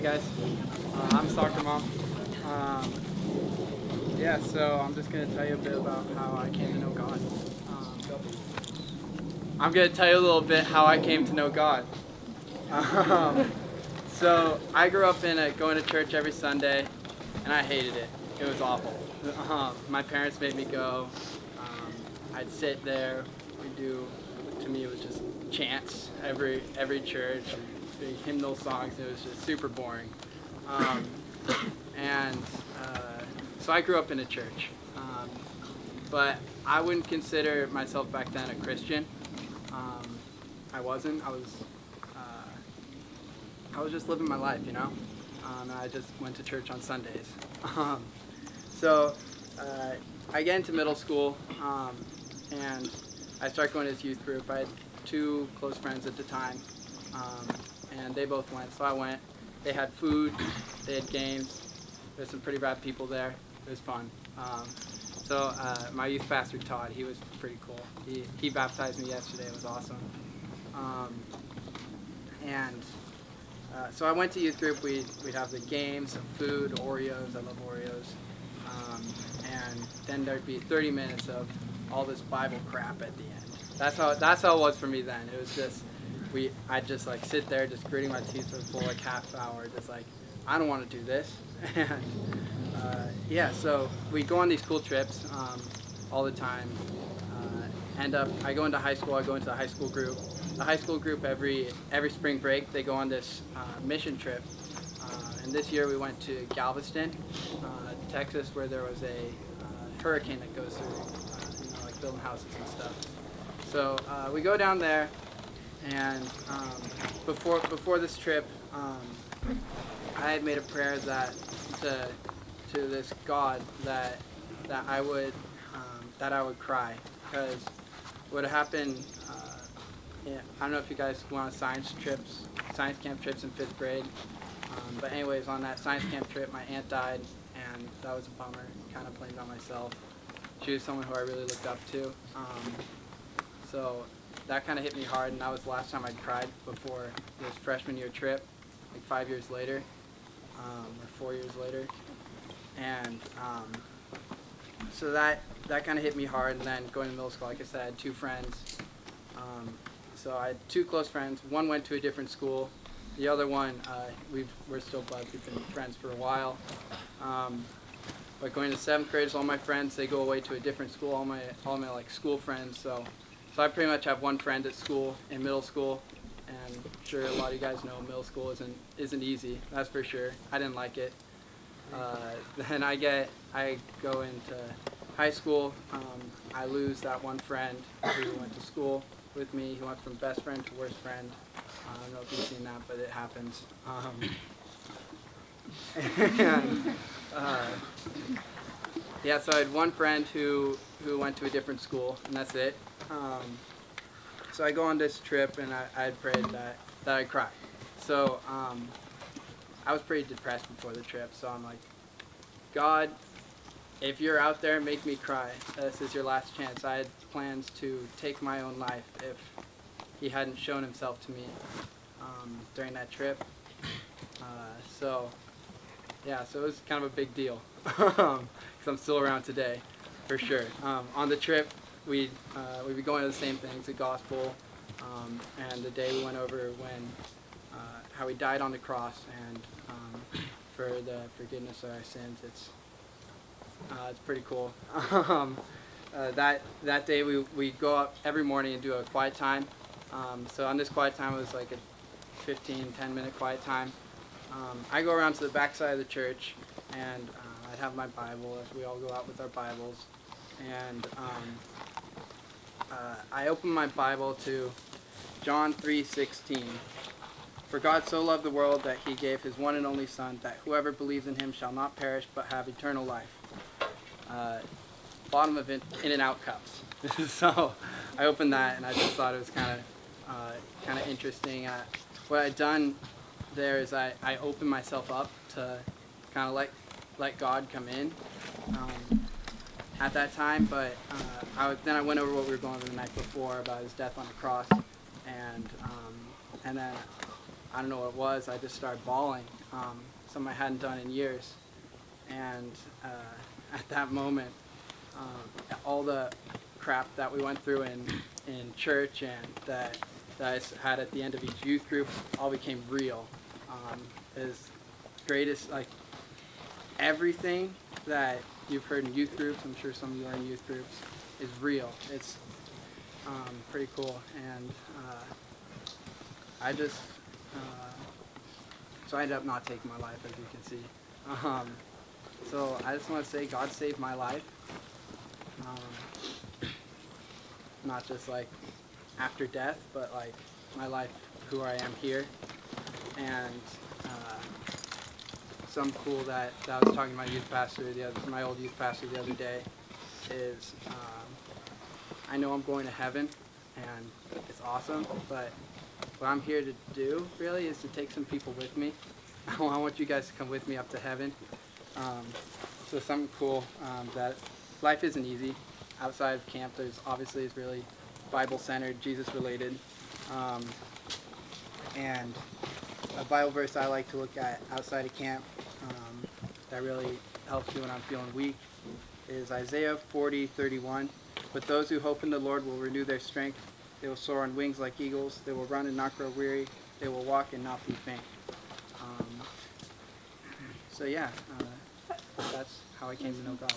guys. I'm Soccer Mom. Um, yeah, so I'm just going to tell you a bit about how I came to know God. I'm going to tell you a little bit how I came to know God. Um, so I grew up going to church every Sunday, and I hated it. It was awful. My parents made me go. I'd sit there. To me, it was just chants every church, big hymnal songs. It was just super boring. Um, and so I grew up in a church, but I wouldn't consider myself back then a Christian. Um, I wasn't. I was just living my life, you know. And I just went to church on Sundays. Um, so I get into middle school, and I start going to this youth group. I had two close friends at the time, and they both went. So I went. They had food, they had games. There's some pretty rad people there. It was fun. So my youth pastor Todd, he was pretty cool. He baptized me yesterday. It was awesome. And so I went to youth group. We'd have the games, some food, Oreos. I love Oreos. And then there'd be 30 minutes of all this Bible crap at the end. That's how it was for me then. It was just I'd just like sit there, just gritting my teeth for the full like half hour, just like I don't want to do this. And yeah, so we go on these cool trips all the time. I go into high school. I go into the high school group. The high school group every spring break they go on this mission trip. And this year we went to Galveston, Texas, where there was a hurricane that goes through, like building houses and stuff. So we go down there, and before this trip, I had made a prayer to this God that I would cry, because what happened. Yeah, I don't know if you guys went on science camp trips in 5th grade. But anyways, on that science camp trip, my aunt died, and that was a bummer. Kind of blamed it on myself. She was someone who I really looked up to. So that kind of hit me hard, and that was the last time I'd cried before this freshman year trip, like 5 years later, or 4 years later. And so that kind of hit me hard, and then going to middle school, like I said, I had two friends. So I had two close friends. One went to a different school. The other one, we're still buds. We've been friends for a while. But going to 7th grade, all my friends, they go away to a different school. All my like school friends. So I pretty much have one friend at school in middle school. And I'm sure a lot of you guys know middle school isn't easy. That's for sure. I didn't like it. Then I go into high school. I lose that one friend who went to school with me. He went from best friend to worst friend. I don't know if you've seen that, but it happens. And, yeah, so I had one friend who went to a different school, and that's it. So I go on this trip, and I had prayed that I'd cry. So I was pretty depressed before the trip, so I'm like, God, if you're out there, make me cry. This is your last chance. I had plans to take my own life if he hadn't shown himself to me during that trip. So it was kind of a big deal, because I'm still around today, for sure. On the trip, we'd be going to the same things, the gospel, and the day we went over how he died on the cross, and for the forgiveness of our sins. It's pretty cool. That day we go up every morning and do a quiet time. So on this quiet time, it was like a 10-minute quiet time. I go around to the back side of the church, and I have my Bible, as we all go out with our Bibles. And I open my Bible to John 3:16. For God so loved the world that he gave his one and only Son, that whoever believes in him shall not perish but have eternal life. Bottom of In-N-Out cups. So I opened that, and I just thought it was kind of interesting. What I'd done there is I opened myself up to kind of let God come in at that time. But then I went over what we were going over the night before about his death on the cross, and then I don't know what it was. I just started bawling, something I hadn't done in years. And at that moment, all the crap that we went through in church and that I had at the end of each youth group all became real. As greatest, like everything that you've heard in youth groups, I'm sure some of you are in youth groups, is real. It's pretty cool. And I just, so I ended up not taking my life, as you can see. So I just want to say God saved my life. Not just like after death, but like my life, who I am here. And some cool that I was talking to my youth pastor, my old youth pastor the other day, is I know I'm going to heaven, and it's awesome, but what I'm here to do really is to take some people with me. I want you guys to come with me up to heaven. So something cool, that life isn't easy. Outside of camp, there's obviously is really Bible-centered, Jesus-related. And a Bible verse I like to look at outside of camp that really helps me when I'm feeling weak is Isaiah 40:31. But those who hope in the Lord will renew their strength. They will soar on wings like eagles. They will run and not grow weary. They will walk and not be faint. So yeah, that's how I came to know God.